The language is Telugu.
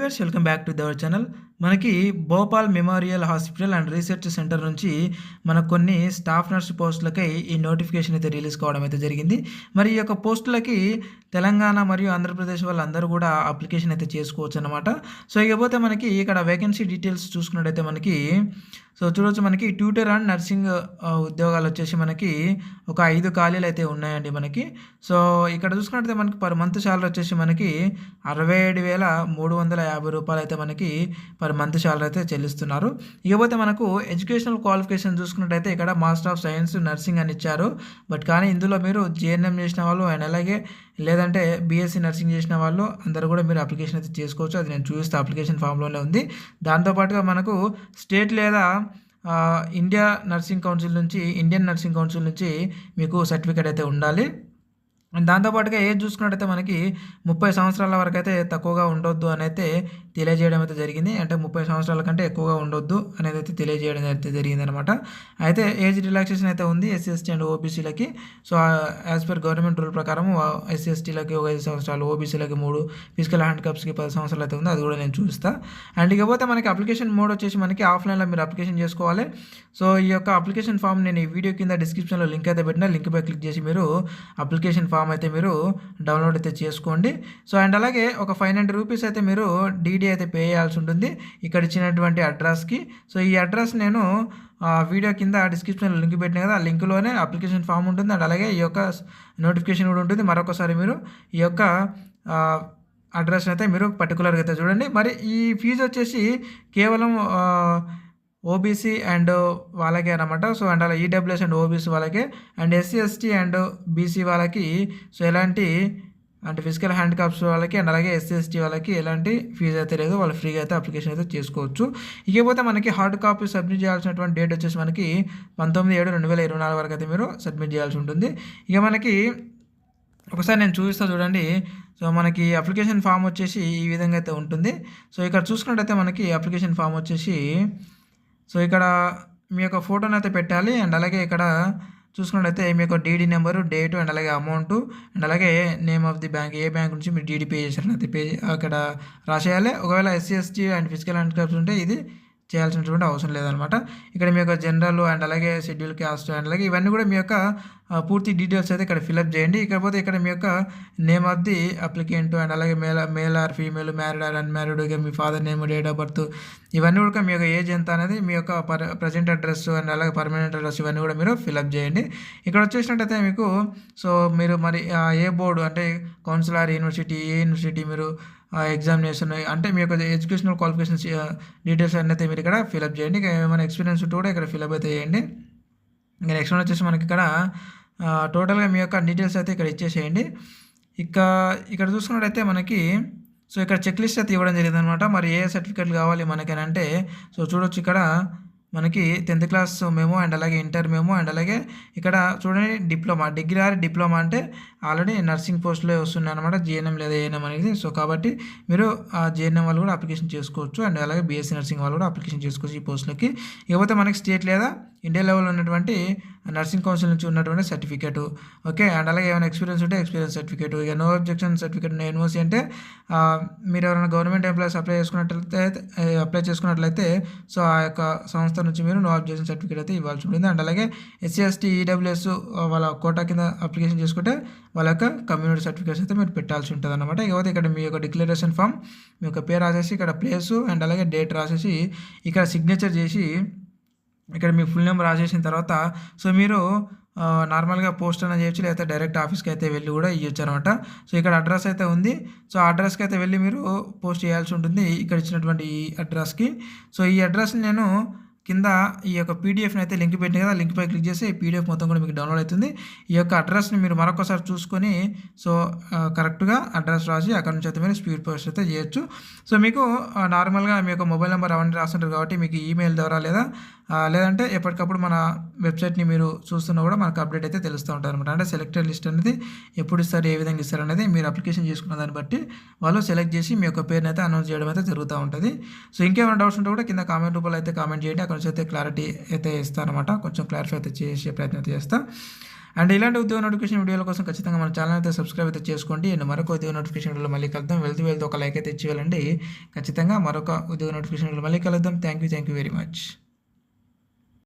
Viewers welcome back to our channel. మనకి Bhopal memorial hospital and research centre నుంచి మనకు కొన్ని స్టాఫ్ నర్స్ పోస్టులకై ఈ నోటిఫికేషన్ అయితే రిలీజ్ కావడం అయితే జరిగింది. మరి ఈ యొక్క పోస్టులకి తెలంగాణ మరియు ఆంధ్రప్రదేశ్ వాళ్ళందరూ కూడా అప్లికేషన్ అయితే చేసుకోవచ్చు అనమాట. సో ఇకపోతే మనకి ఇక్కడ వేకెన్సీ డీటెయిల్స్ చూసుకున్నట్టయితే మనకి చూడొచ్చు, మనకి ట్యూటర్ అండ్ నర్సింగ్ ఉద్యోగాలు వచ్చేసి మనకి ఒక 5 ఖాళీలు అయితే ఉన్నాయండి మనకి. సో ఇక్కడ చూసుకున్నట్టయితే మనకి పర్ మంత్ శాలరీ వచ్చేసి మనకి 67,350 రూపాయలు అయితే మనకి పర్ మంత్ శాలరీ అయితే చెల్లిస్తున్నారు. ఇకపోతే మనకు ఎడ్యుకేషనల్ క్వాలిఫికేషన్ చూసుకున్నట్టయితే ఇక్కడ మాస్టర్ ఆఫ్ సైన్స్ నర్సింగ్ అని ఇచ్చారు. బట్ కానీ ఇందులో మీరు జేఎన్ఎం చేసిన వాళ్ళు అండ్ అలాగే లేదంటే బీఎస్సీ నర్సింగ్ చేసిన వాళ్ళు అందరూ కూడా మీరు అప్లికేషన్ అయితే చేసుకోవచ్చు. అది నేను చూపిస్తే అప్లికేషన్ ఫామ్లోనే ఉంది. దాంతోపాటుగా మనకు స్టేట్ లేదా ఇండియన్ నర్సింగ్ కౌన్సిల్ నుంచి మీకు సర్టిఫికేట్ అయితే ఉండాలి. దాంతోపాటుగా ఏజ్ చూసుకున్నట్టయితే మనకి 30 సంవత్సరాల వరకు అయితే తక్కువగా ఉండొద్దు అని అయితే తెలియజేయడం అయితే జరిగింది. అంటే 30 సంవత్సరాల కంటే ఎక్కువగా ఉండొద్దు అనేది అయితే తెలియజేయడం అయితే జరిగింది అనమాట. అయితే ఏజ్ రిలాక్సేషన్ అయితే ఉంది ఎస్సీ ఎస్టీ అండ్ ఓబీసీలకి. So as per government rule ప్రకారం ఎస్సీ ఎస్టీలకి ఒక 5 సంవత్సరాలు, ఓబీసీలకి 3, ఫిజికల్ హ్యాండిక్యాప్స్కి 10 సంవత్సరాలు అయితే ఉంది. అది కూడా నేను చూపిస్తాను. అండ్ ఇకపోతే మనకి అప్లికేషన్ మోడ్ వచ్చేసి మనకి ఆఫ్లైన్లో మీరు అప్లికేషన్ చేసుకోవాలి. సో ఈ యొక్క అప్లికేషన్ ఫామ్ నేను ఈ వీడియో కింద డిస్క్రిప్షన్లో లింక్ అయితే పెట్టిన, లింక్ పై క్లిక్ చేసి మీరు అప్లికేషన్ ఫామ్ అయితే మీరు డౌన్లోడ్ అయితే చేసుకోండి. సో అండ్ అలాగే ఒక 500 రూపీస్ అయితే మీరు డీడీ అయితే పే చేయాల్సి ఉంటుంది ఇక్కడ ఇచ్చినటువంటి అడ్రస్కి. సో ఈ అడ్రస్ నేను వీడియో కింద డిస్క్రిప్షన్లో లింక్ పెట్టిన కదా, ఆ లింక్లోనే అప్లికేషన్ ఫామ్ ఉంటుంది అండ్ అలాగే ఈ యొక్క నోటిఫికేషన్ కూడా ఉంటుంది. మరొకసారి మీరు ఈ యొక్క అడ్రస్ అయితే మీరు పర్టికులర్గా అయితే చూడండి. మరి ఈ ఫీజు వచ్చేసి కేవలం ఓబీసీ అండ్ వాళ్ళకే అనమాట. సో అండ్ అలా ఈడబ్ల్యూఎస్ అండ్ ఓబీసీ వాళ్ళకే, and SC ST and BC వాళ్ళకి సో ఎలాంటి అంటే ఫిజికల్ హ్యాండిక్యాప్స్ వాళ్ళకి అండ్ అలాగే ఎస్సీ ఎస్టీ వాళ్ళకి ఎలాంటి ఫీజు అయితే లేదు, వాళ్ళు ఫ్రీగా అయితే అప్లికేషన్ అయితే చేసుకోవచ్చు. ఇకపోతే మనకి హార్డ్ కాపీ సబ్మిట్ చేయాల్సినటువంటి డేట్ వచ్చేసి మనకి 19/7/2024 వరకు అయితే మీరు సబ్మిట్ చేయాల్సి ఉంటుంది. ఇక మనకి ఒకసారి నేను చూపిస్తా చూడండి. సో మనకి అప్లికేషన్ ఫామ్ వచ్చేసి ఈ విధంగా అయితే ఉంటుంది. సో ఇక్కడ చూసుకున్నట్టయితే మనకి అప్లికేషన్ ఫామ్ వచ్చేసి సో ఇక్కడ మీ యొక్క ఫోటోని అయితే పెట్టాలి. అండ్ అలాగే ఇక్కడ చూసుకున్నట్టయితే మీ యొక్క డీడీ నెంబరు, డేటు అండ్ అలాగే అమౌంటు అండ్ అలాగే name of the bank, A bank నుంచి మీరు డీడీ పే చేశారని అయితే అక్కడ రాసేయాలి. ఒకవేళ SC ST and physical handicaps ఉంటే ఇది చేయాల్సినటువంటి అవసరం లేదనమాట. ఇక్కడ మీ యొక్క జనరల్ అండ్ అలాగే షెడ్యూల్ క్యాస్ట్ అండ్ అలాగే ఇవన్నీ కూడా మీ యొక్క పూర్తి డీటెయిల్స్ అయితే ఇక్కడ ఫిల్అప్ చేయండి. ఇకపోతే ఇక్కడ మీ యొక్క name of the applicant and అలాగే male or female, married or unmarried, ఇక మీ father name, date of birth, ఇవన్నీ కూడా మీ యొక్క ఏజ్ ఎంత అనేది, మీ యొక్క ప్రజెంట్ అడ్రస్ అండ్ అలాగే పర్మనెంట్ అడ్రస్ ఇవన్నీ కూడా మీరు ఫిల్అప్ చేయండి. ఇక్కడ వచ్చేసినట్టయితే మీకు సో మీరు మరి ఏ బోర్డు అంటే council are university, A university మీరు ఎగ్జామినేషన్ అంటే మీ యొక్క ఎడ్యుకేషనల్ క్వాలిఫికేషన్స్ డీటెయిల్స్ అన్నీ అయితే మీరు ఇక్కడ ఫిల్అప్ చేయండి. ఇక ఏమైనా ఎక్స్పీరియన్స్ ఉంటే కూడా ఇక్కడ ఫిల్అప్ అయితే చేయండి. ఇంకా నెక్స్ట్ వన్ వచ్చేసి మనకి ఇక్కడ టోటల్గా మీ యొక్క డీటెయిల్స్ అయితే ఇక్కడ ఇచ్చేసేయండి. ఇక్కడ చూసుకున్నట్టయితే మనకి సో ఇక్కడ చెక్ లిస్ట్ అయితే ఇవ్వడం జరిగింది అనమాట. మరి ఏ సర్టిఫికేట్లు కావాలి మనకని అంటే సో చూడొచ్చు ఇక్కడ మనకి 10th క్లాస్ మెమో అండ్ అలాగే ఇంటర్ మెమో అండ్ అలాగే ఇక్కడ చూడండి డిప్లొమా, డిగ్రీ ఆర్ డిప్లొమా అంటే ఆల్రెడీ నర్సింగ్ పోస్టులో వస్తున్నాయి అనమాట, జిఎన్ఎం లేదా ఏఎన్ఎం అనేది. సో కాబట్టి మీరు ఆ జిఎన్ఎం వాళ్ళు కూడా అప్లికేషన్ చేసుకోవచ్చు అండ్ అలాగే బీఎస్సీ నర్సింగ్ వాళ్ళు కూడా అప్లికేషన్ చేసుకోవచ్చు ఈ పోస్టులకి. ఇకపోతే మనకి స్టేట్ లేదా ఇండియా లెవెల్లో ఉన్నటువంటి నర్సింగ్ కౌన్సిల్ నుంచి ఉన్నటువంటి సర్టిఫికేటు, ఓకే. అండ్ అలాగే ఏమైనా ఎక్స్పీరియన్స్ ఉంటే ఎక్స్పీరియన్స్ సర్టిఫికేటు, ఇక నో అబ్జెక్షన్ సర్టిఫికేట్. ఎన్ఓసి అంటే మీరు ఎవరైనా గవర్నమెంట్ ఎంప్లాయీస్ అప్లై చేసుకున్నట్లయితే సో ఆ యొక్క సంస్థ నుంచి మీరు నో అబ్జెక్షన్ సర్టిఫికేట్ అయితే ఇవ్వాల్సి ఉంటుంది. అండ్ అలాగే ఎస్సీ ఎస్టీ ఈడబ్ల్యూఎస్ వాళ్ళ కోటా కింద అప్లికేషన్ చేసుకుంటే వాళ్ళ యొక్క కమ్యూనిటీ సర్టిఫికేట్స్ అయితే మీరు పెట్టాల్సి ఉంటుంది అనమాట. ఇకపోతే ఇక్కడ మీ యొక్క డిక్లరేషన్ ఫామ్, మీ యొక్క పేరు రాసేసి ఇక్కడ ప్లేసు అండ్ అలాగే డేట్ రాసేసి ఇక్కడ సిగ్నేచర్ చేసి ఇక్కడ మీ ఫుల్ నేమ్ రాసేసిన తర్వాత సో మీరు నార్మల్గా పోస్ట్ అయినా చేయొచ్చు, లేకపోతే డైరెక్ట్ ఆఫీస్కి అయితే వెళ్ళి కూడా ఇవ్వచ్చు అనమాట. సో ఇక్కడ అడ్రస్ అయితే ఉంది. సో ఆ అడ్రస్కి అయితే వెళ్ళి మీరు పోస్ట్ చేయాల్సి ఉంటుంది ఇక్కడ ఇచ్చినటువంటి ఈ అడ్రస్కి. సో ఈ అడ్రస్ని నేను కింద ఈ యొక్క పీడిఎఫ్ని అయితే లింక్ పెట్టిన కదా, లింక్ పై క్లిక్ చేసి పీడిఎఫ్ మొత్తం కూడా మీకు డౌన్లోడ్ అవుతుంది. ఈ యొక్క అడ్రస్ని మీరు మరొకసారి చూసుకొని సో కరెక్ట్గా అడ్రస్ రాసి అక్కడ నుంచి అయితే మీరు స్పీడ్ పోస్ట్ అయితే చేయొచ్చు. సో మీకు నార్మల్గా మీ యొక్క మొబైల్ నెంబర్ అవన్నీ రాస్తుంటారు కాబట్టి మీకు ఈమెయిల్ ద్వారా లేదంటే ఎప్పటికప్పుడు మన వెబ్సైట్ని మీరు చూస్తున్నా కూడా మనకు అప్డేట్ అయితే తెలుస్తూ ఉంటారు అనమాట. అంటే సెలెక్టెడ్ లిస్ట్ అనేది ఎప్పుడు ఇస్తారు, ఏ విధంగా ఇస్తారు అనేది మీరు అప్లికేషన్ చేసుకున్న దాన్ని బట్టి వాళ్ళు సెలెక్ట్ చేసి మీ యొక్క పేరుని అయితే అనౌన్స్ చేయడం అయితే జరుగుతూ ఉంటుంది. సో ఇంకేమైనా డౌట్స్ ఉంటే కూడా కింద కామెంట్ రూపంలో అయితే కామెంట్ చేయండి. అక్కడ నుంచి అయితే క్లారిటీ అయితే ఇస్తారనమాట, కొంచెం క్లారిఫై అయితే చేసే ప్రయత్నం అయితే చేస్తా. అండ్ ఇలాంటి ఉద్యోగ నోటిఫికేషన్ వీడియోల కోసం ఖచ్చితంగా మన ఛానల్ అయితే సబ్స్క్రైబ్ అయితే చేసుకోండి. అండ్ మరొక ఉద్యోగ నోటిఫికేషన్ వీడియోలో మళ్ళీ కలుద్దాం. వెళ్తూ ఒక లైక్ అయితే ఇచ్చి వెళ్ళండి. ఖచ్చితంగా మరొక ఉద్యోగ నోటిఫికేషన్ వీడియోలో మళ్ళీ కలుద్దాం. Thank you very much.